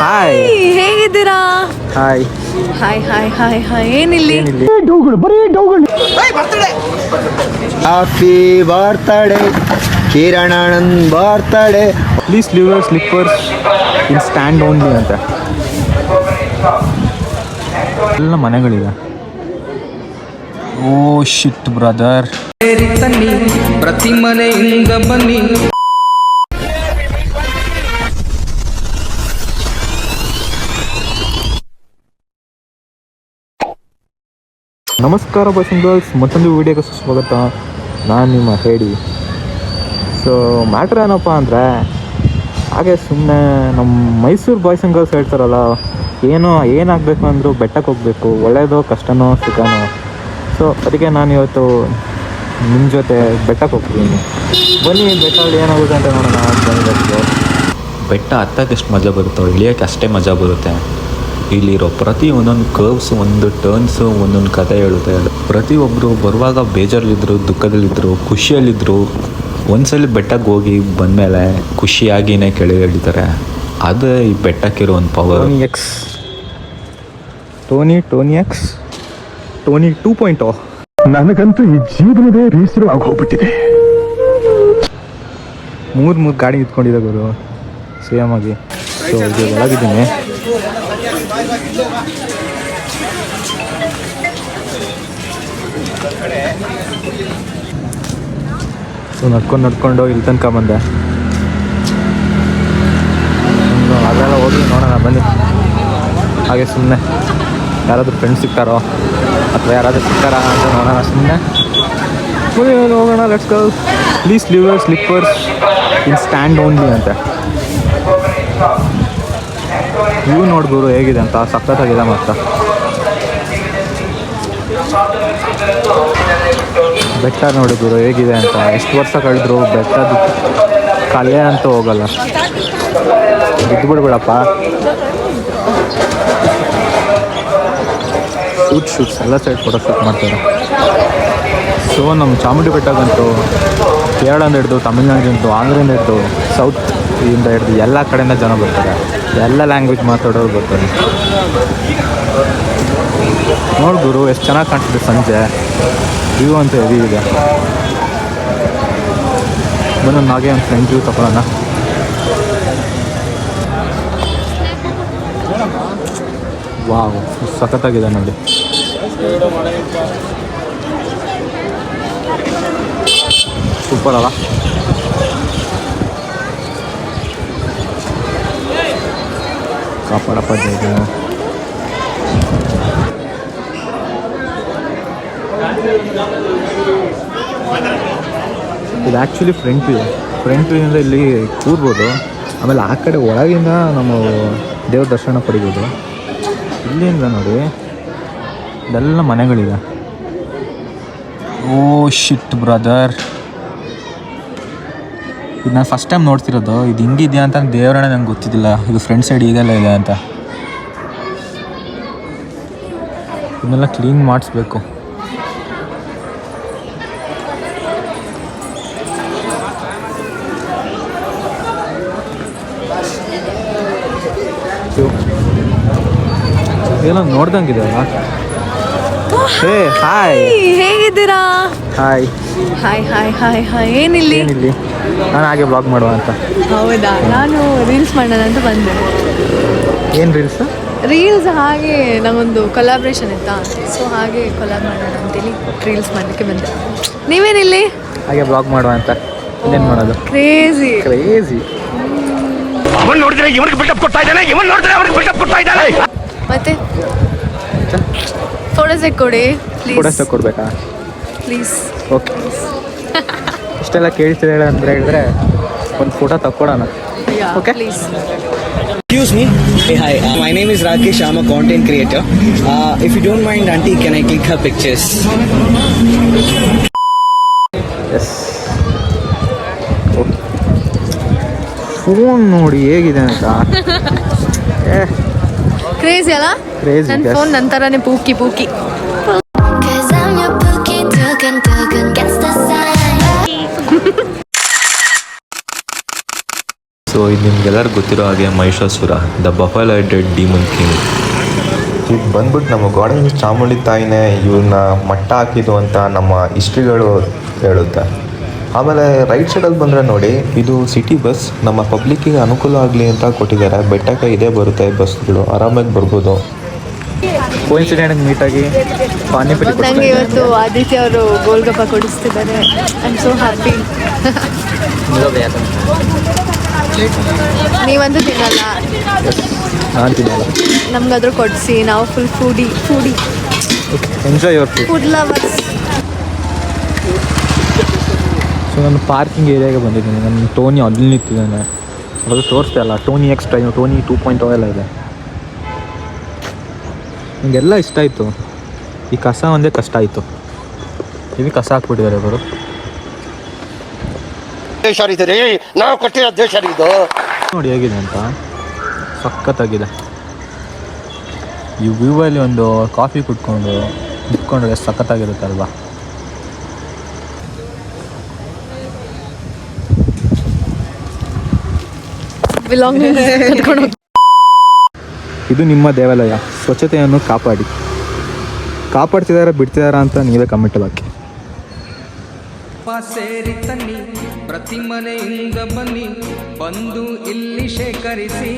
Hi, ಹೇಗಿದ್ದೀರಾ? Hi hi hi hi hi. ಏನಿಲ್ಲಿ? Happy birthday Kiran birthday. Please leave your slippers in stand only ಅಂತ ಎಲ್ಲ ಮನೆಗಳಿದೆ. ಓ ಶಿಟ್ brother, ಪ್ರತಿ ಮನೆಯಿಂದ ಬನ್ನಿ. ನಮಸ್ಕಾರ ಬಾಯ್ಸ್ ಅಂಡ್ ಗರ್ಲ್ಸ್, ಮತ್ತೊಂದು ವೀಡಿಯೋಗೆ ಸ್ವಾಗತ. ನಾನು ನಿಮ್ಮ ಹೇಳಿ. ಸೊ ಮ್ಯಾಟ್ರ್ ಏನಪ್ಪ ಅಂದರೆ, ಹಾಗೆ ಸುಮ್ಮನೆ ನಮ್ಮ ಮೈಸೂರು ಬಾಯ್ಸ್ ಆ್ಯಂಡ್ ಗರ್ಲ್ಸ್ ಹೇಳ್ತಾರಲ್ಲ, ಏನಾಗಬೇಕು ಅಂದರೂ ಬೆಟ್ಟಕ್ಕೆ ಹೋಗಬೇಕು, ಒಳ್ಳೆಯದೋ ಕಷ್ಟನೋ ಸುಖನೋ. ಸೊ ಅದಕ್ಕೆ ನಾನು ಇವತ್ತು ನಿಮ್ಮ ಜೊತೆ ಬೆಟ್ಟಕ್ಕೆ ಹೋಗ್ತೀನಿ. ಬನ್ನಿ, ಬೆಟ್ಟದಲ್ಲಿ ಏನಾಗುತ್ತೆ ಅಂತ ನೋಡೋಣ. ಬಂದಿದ್ದು ಬೆಟ್ಟ ಹತ್ತಕ್ಕೆ ಎಷ್ಟು ಮಜಾ ಬರುತ್ತೋ ಇಳಿಯೋಕ್ಕೆ ಅಷ್ಟೇ ಮಜಾ ಬರುತ್ತೆ. ಇಲ್ಲಿರೋ ಪ್ರತಿ ಒಂದೊಂದು ಕರ್ವ್ಸು, ಒಂದು ಟರ್ನ್ಸು, ಒಂದೊಂದು ಕಥೆ ಹೇಳುತ್ತೆ. ಪ್ರತಿಯೊಬ್ಬರು ಬರುವಾಗ ಬೇಜಾರಲ್ಲಿದ್ದರು, ದುಃಖದಲ್ಲಿದ್ದರು, ಖುಷಿಯಲ್ಲಿದ್ದರು. ಒಂದ್ಸಲ ಬೆಟ್ಟಕ್ಕೆ ಹೋಗಿ ಬಂದಮೇಲೆ ಖುಷಿಯಾಗಿಯೇ ಕೆಳಗೆ ಇಳಿತಾರೆ. ಅದು ಈ ಬೆಟ್ಟಕ್ಕಿರೋ ಒಂದು ಪವರ್. ಟೋನಿ 2.0. ನನಗಂತೂ ಈ ಜೀವನದೇ ಬೇಸರ ಆಗೋಗ್ಬಿಟ್ಟಿದೆ. ಮೂರು ಗಾಡಿ ನಿಂತ್ಕೊಂಡಿದೆ ಗುರು, ಸೇಮ್ ಆಗಿ. ಸೊ ಇದು ಒಳಗಿದ್ದೀನಿ. ಸೊ ನಡ್ಕೊಂಡು ಇಲ್ಲಿ ತನಕ ಬಂದೆ. ಅದೆಲ್ಲ ಹೋಗಿ ನೋಡೋಣ ಬನ್ನಿ. ಹಾಗೆ ಸುಮ್ಮನೆ ಯಾರಾದರೂ ಫ್ರೆಂಡ್ಸ್ ಸಿಗ್ತಾರೋ ಅಥವಾ ಯಾರಾದರೂ ಸಿಗ್ತಾರಾ ಅಂತ ನೋಡೋಣ. ಸುಮ್ಮನೆ ಹೋಗೋಣ, let's go. Please leave your slippers in stand only ಅಂತ. ವ್ಯೂ ನೋಡ್ಬೋದು ಹೇಗಿದೆ ಅಂತ, ಸಖತ್ತಾಗಿದೆ. ಮಾತ್ರ ಬೆಟ್ಟ ನೋಡಿದ್ರು ಹೇಗಿದೆ ಅಂತ. ಎಷ್ಟು ವರ್ಷ ಕಳೆದ್ರು ಬೆಟ್ಟದ ಕಲೆ ಅಂತೂ ಹೋಗಲ್ಲ. ಬಿದ್ದು ಬಿಡ್ಬೇಡಪ್ಪ. ಶೂಟ್ಸ್ ಎಲ್ಲ ಸೈಡ್ ಫೋಟೋ ಶೂಟ್ ಮಾಡ್ತಾರೆ. ಸೊ ನಮ್ಮ ಚಾಮುಂಡಿ ಬೆಟ್ಟಗಂತೂ ಕೇರಳದಿಂದ ಹಿಡಿದು, ತಮಿಳ್ನಾಡಿಂದ ಹಿಡಿದು, ಆಂಧ್ರದಿಂದ ಹಿಡಿದು, ಸೌತ್ ಇಂದ ಹಿಡಿದು ಎಲ್ಲ ಕಡೆಯಿಂದ ಜನ ಬರ್ತಾರೆ. ಎಲ್ಲ ಲ್ಯಾಂಗ್ವೇಜ್ ಮಾತಾಡೋರು ಬರ್ತಾರೆ. ನೋಡಿ ಗುರು, ಎಷ್ಟು ಚೆನ್ನಾಗಿ ಕಾಣ್ತಿದೆ ಸಂಜೆ. ವ್ಯೂ ಅಂತ ಹೆವಿ ಇದೆ. ಬಂದು ಹಾಗೆ ಒಂದು ಫ್ರೆಂಡ್ ವ್ಯೂ ತಗೊಳ್ಳೋಣ. ವಾವ್, ಸಖತ್ತಾಗಿದೆ ನೋಡಿ. ಸೂಪರ್ ಅಲ್ಲ? ಕಾಪಾಡಪ್ಪ ಜೈಗ. ಇದು ಆ್ಯಕ್ಚುಲಿ ಫ್ರಂಟ್ ವ್ಯೂಯಿಂದ ಇಲ್ಲಿ ಕೂರ್ಬೋದು. ಆಮೇಲೆ ಆ ಕಡೆ ಒಳಗಿಂದ ನಮ್ಮ ದೇವ್ರ ದರ್ಶನ ಪಡಿಬೋದು. ಇಲ್ಲಿಂದ ನೋಡಿ ಇದೆಲ್ಲ ಮನೆಗಳಿದೆ. ಓ ಶಿಟ್ ಬ್ರದರ್, ಇದು ನಾನು ಫಸ್ಟ್ ಟೈಮ್ ನೋಡ್ತಿರೋದು. ಇದು ಹಿಂಗಿದೆಯಾ ಅಂತ ದೇವರನ್ನ ನಂಗೆ ಗೊತ್ತಿದ್ದಿಲ್ಲ. ಇದು ಫ್ರಂಟ್ ಸೈಡ್ ಈಗೆಲ್ಲ ಇದೆ ಅಂತ. ಇದನ್ನೆಲ್ಲ ಕ್ಲೀನ್ ಮಾಡಿಸ್ಬೇಕು. ಏನೋ ನೋಡ್ದಂಗಿದೆ ಅಲ್ಲ. ಹೇ ಹಾಯ್, ಹೇಗಿದ್ದೀರಾ? Hi hi hi hi hi. ಏನಿಲ್ಲಿ? ನಾನು ಹಾಗೆ ಬ್ಲಾಗ್ ಮಾಡುವ ಅಂತ. ಹೌದಾ? ನಾನು ರೀಲ್ಸ್ ಮಾಡೋಣ ಅಂತ ಬಂದೆ. ಏನು ರೀಲ್ಸ್? ಹಾಗೆ ನಮಗೊಂದು ಕೊಲಾಬ್ರೇಷನ್ ಇತ್ತಾ, ಸೊ ಹಾಗೆ ಕೊಲಾಬ್ ಮಾಡೋಣ ಅಂತೇಳಿ ರೀಲ್ಸ್ ಮಾಡಲಿಕ್ಕೆ ಬಂದೆ. ನೀವೇನಿಲ್ಲಿ? ಹಾಗೆ ಬ್ಲಾಗ್ ಮಾಡುವ ಅಂತ. ಇನ್ನೇನು ಮಾಡೋದು? ಕ್ರೇಜಿ. ಅವನ್ ನೋಡಿದ್ರೆ ಇವನಿಗೆ ಬಿಲ್ಡಪ್ ಕೊಡ್ತಾ ಇದ್ದಾನೆ, ಇವನ್ ನೋಡಿದ್ರೆ ಅವನಿಗೆ ಬಿಲ್ಡಪ್ ಕೊಡ್ತಾ ಇದ್ದಾನೆ. ಮತ್ತೆ ಫೋಟೋಸ್ ಕೊಡಿ ಪ್ಲೀಸ್. ಕೊಡ್ಬೇಕಾ? ಪ್ಲೀಸ್. ಓಕೆ. ಇಷ್ಟೆಲ್ಲ ಕೇಳ್ತಿದೆ ಅಂದರೆ ಹೇಳಿದ್ರೆ ಒಂದು ಫೋಟೋ ತಕ್ಕೊಡೋಣ. Okay please. Excuse me. Hey, hi. My name is Rakesh. I'm a content creator. If you don't mind, auntie, can I click her pictures? Yes. Phone ನೋಡಿ ಹೇಗಿದೆ ಅಂತ. ಕ್ರೇಜಿ ಅಲ್ಲ? ನನ್ನ ಫೋನ್ ನಂತರನೇ ಪೂಕಿ. ಸೊ ಇದು ನಿಮ್ಗೆಲ್ಲರಿಗೂ ಗೊತ್ತಿರೋ ಹಾಗೆ Mahishasura the buffalo headed demon king. ಇದು ಬಂದ್ಬಿಟ್ಟು ನಮ್ಮ ಗೋಡೆ ಚಾಮುಂಡಿ ತಾಯಿನೇ ಇವ್ರನ್ನ ಮಟ್ಟ ಹಾಕಿದ್ದು ಅಂತ ನಮ್ಮ ಹಿಸ್ಟ್ರಿಗಳು ಹೇಳುತ್ತೆ. ಆಮೇಲೆ ರೈಟ್ ಸೈಡಲ್ಲಿ ಬಂದರೆ ನೋಡಿ, ಇದು ಸಿಟಿ ಬಸ್. ನಮ್ಮ ಪಬ್ಲಿಕ್ಕಿಗೆ ಅನುಕೂಲ ಆಗಲಿ ಅಂತ ಕೊಟ್ಟಿದ್ದಾರೆ. ಬೆಟ್ಟಕ್ಕೆ ಇದೇ ಬರುತ್ತೆ ಬಸ್ಗಳು, ಆರಾಮಾಗಿ ಬರ್ಬೋದು. ಕೋಇನ್ಸಿಡೆಂಟ್ ಮೀಟಾಗಿ ಪಾನಿಪುರಿ ನಂಗೆ ಇವತ್ತು ಆದಿತ್ಯ ಅವರು ಗೋಲ್ಗಪ್ಪ ಕೊಡಿಸ್ತಿದ್ದಾರೆ. I am so happy. ನೀವಂತೂ ತಿನ್ನಲ್ಲ, ನಾನು ತಿನ್ನಲ್ಲ. ನಮ್ಗಾದ್ರೂ ಕೊಡಿಸಿ, ನಾವು full foodie enjoy your food. Food lovers. So ನಾನು ಪಾರ್ಕಿಂಗ್ ಏರಿಯಾಗೆ ಬಂದಿದ್ದೀನಿ. ನನ್ನ ಟೋನಿ ಅಲ್ಲಿ ನಿಂತಿದ್ದಾನೆ, ಅದು ತೋರಿಸ್ತಾ ಇಲ್ಲ. ಟೋನಿ ಎಕ್ಸ್ ಟೈಮ್, ಟೋನಿ 2.0 ಎಲ್ಲ ಇದೆ. ನಿಮಗೆಲ್ಲ ಇಷ್ಟ ಆಯಿತು. ಈ ಕಸ ಒಂದೇ ಕಷ್ಟ ಆಯಿತು. ಇಲ್ಲಿ ಕಸ ಹಾಕ್ಬಿಟ್ಟಿದ್ದಾರೆ ಇವರು. ದೇಶ ರೀ, ನಾವು ಕಟ್ಟಿರೋ ದೇಶ ಇದು. ನೋಡಿ ಹೇಗಿದೆ ಅಂತ, ಸಖತ್ತಾಗಿದೆ. ಈ ವ್ಯೂವಲ್ಲಿ ಒಂದು ಕಾಫಿ ಕುಟ್ಕೊಂಡು ನಿಂತ್ಕೊಂಡ್ರೆ ಎಷ್ಟು ಸಖತ್ತಾಗಿರುತ್ತಲ್ವಾ. ಇದು ನಿಮ್ಮ ದೇವಾಲಯ. ಸ್ವಚ್ಛತೆಯನ್ನು ಕಾಪಾಡ್ತಿದಾರ ಬಿಡ್ತಿದಾರಾ ಅಂತ ನೀವೇ ಕಮೆಂಟ್ ಹಾಕಿ. ಸೇರಿ ತನ್ನಿ ಪ್ರತಿ ಮನೆಯಿಂದ ಬನ್ನಿ, ಬಂದು ಇಲ್ಲಿ ಶೇಖರಿಸಿ.